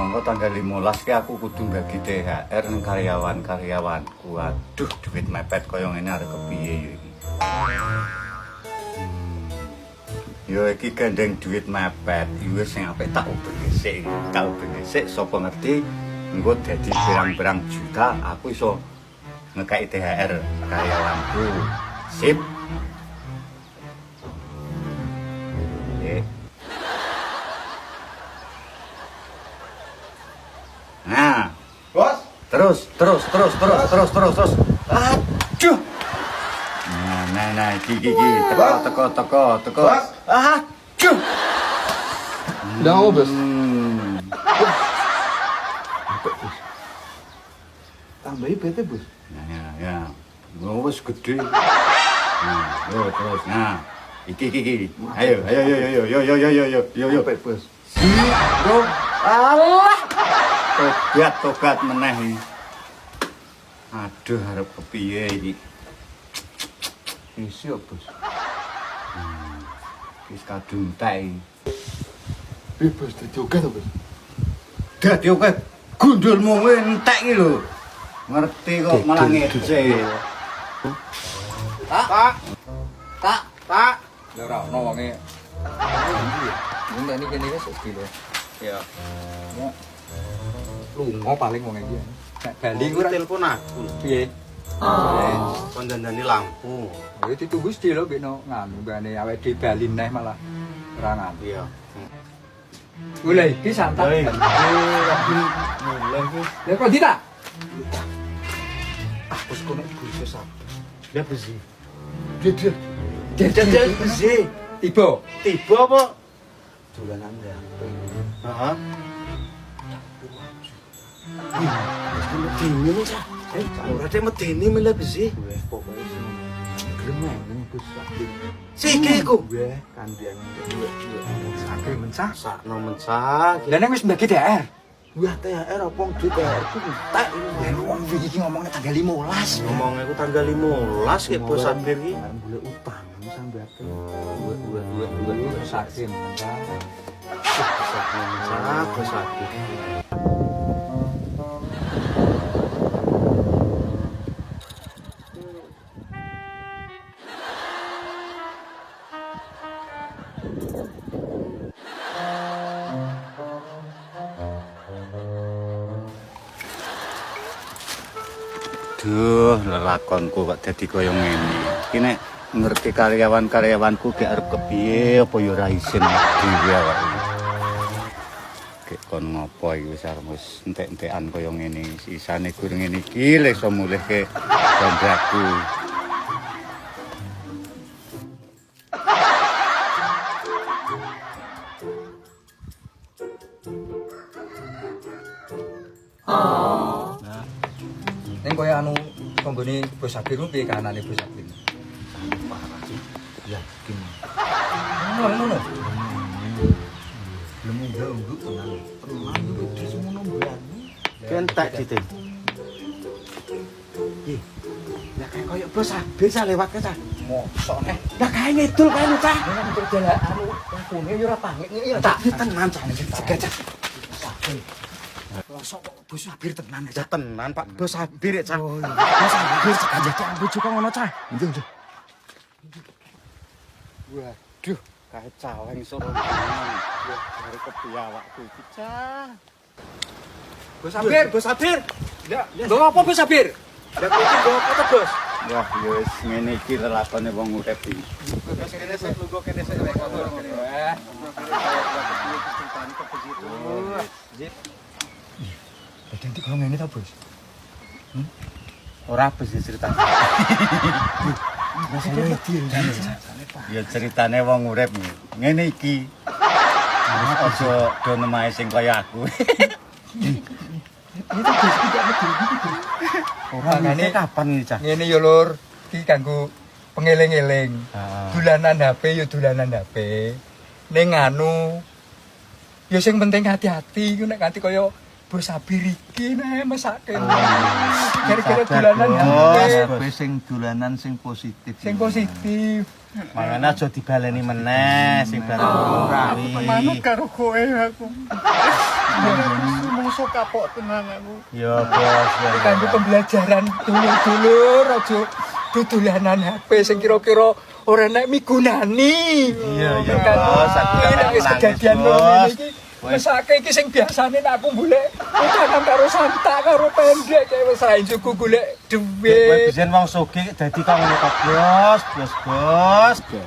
monggo tanggal 15 ki aku kudu bagi THR nang karyawan-karyawanku. Aduh, duit mepet koyo ngene arep kepiye yo iki. Yo iki gandeng duit mepet, iku sing apik tak ubeni sik. Tak ubeni sik sapa ngerti engko dadi berang-berang juta aku iso ngekei THR karyawanku. Sip. Nah, Bos, terus. Aduh. Nah, iki. Teko. Bos. Aduh. udah mau bos. Tambahin PT bos. Ya. Wis gede. Nah, yo terus. Nah, iki. Ayo. Yo. Bos. Bro. Allah. Tobat meneh iki. Aduh, arep kepiye iki? Isi ya bos. Wis kadung entek iki. Bos dijoget bos. Dadi oke gundulmu kuwi entek iki lho. Ngerti kok malah ngece. Tak. Ya ora ono wonge. Ini kene wis lho. Ya. Lunga paling wong iki. Nek bali ku telepon aku. piye? Kon dandani lampu. Ya ditunggu sedih lho bekno nganu gane awake dhewe bali neh malah ora nganu. Iya. Mulai iki santai. Mulai iki. Ya kok tidak? Bos kono iku sesat. Ya besi. Dia. Jajal besi. Tiba. Tiba apa? Dolanan ya. Heeh. Medeni mu cah. Ora te medeni milih besi. Wes pokoke sing glemeng bos sakit. Siki ku. Weh kandian Sakit mencah. Sakno mencah. Lah nek wis mbagi DR. Wah THR apa duit THR ku entek Ya wong iki ngomongnya tanggal 15. Ngomongnya ku tanggal 15 ki bos Sabir iki. boleh utang sampe ate. Sakit mencah. Sakno mencah bos Sabir. Duh, lelakonku kok dadi koyo ngene. Iki nek ngerti karyawan-karyawanku gek arep kepiye apa ya ora isin dhewe awake. Gek kon ngopo iki wis entek-entekan koyo ngene. Sisane gur ngene iki lek iso mulihke bandaku. Ning koyo anu konggone Bos Sabir ku piye kahanane Bos Sabir? Parah sih. Yakin. Ngono. Belum enggak tenang. Tenang itu di semono berani. Kentek diting. Ya kayak koyo bos Sabir cah lewat ke cah. Mosok neh. Ya kayak ngidul kae lho cah. Nek berjalan anu lampune yo ora pangit ya Tak tenan cah iki cah. Sapa Bos Sabir tenan Ya tenan Pak Bos Sabir ya cah. Bos Sabir cah jadi ambu juga ngono cah. Iya. Waduh, kae caweng suruh tenan. Ya arep kepiye awakku iki cah. Bos Sabir. Bos Sabir. Ya, lho apa Bos Sabir? Ya kuwi nggo apa to bos? Wah, ya wis ngene iki lelakone wong urip iki. Kene sik lu kene sik lek ngono kene. Jadi kok ngene ta, Bos? Ora apa sih ceritane. Ya ceritane wong urip ngene iki. Aja do nemae sing kaya aku. Ora ngene kapan iki, Cah? Ngene ya, Lur. Iki kanggo pengeling-eling. Dolanan HP ya dolanan HP. Ning anu ya sing penting hati-hati iku nek nganti kaya bos sabir iki nek mesake. Gara-gara dolanan HP. sing dolanan sing positif. Sing positif. Mangane aja dibaleni meneh sing barang ora. Manut karo kowe aku. Musuh kapok tenang aku. Ya bos, ya. Kanggo pembelajaran dulur-dulur aja dolanan HP sing kira-kira ora nek migunani. Iya bos, aku nek wis kejadian ngono iki mesake iki sing biasane nek aku golek utanan karo santak karo pendek wis ra njuku golek Kowe dhuwit. biyen wong sugih dadi kok ngono kok bos.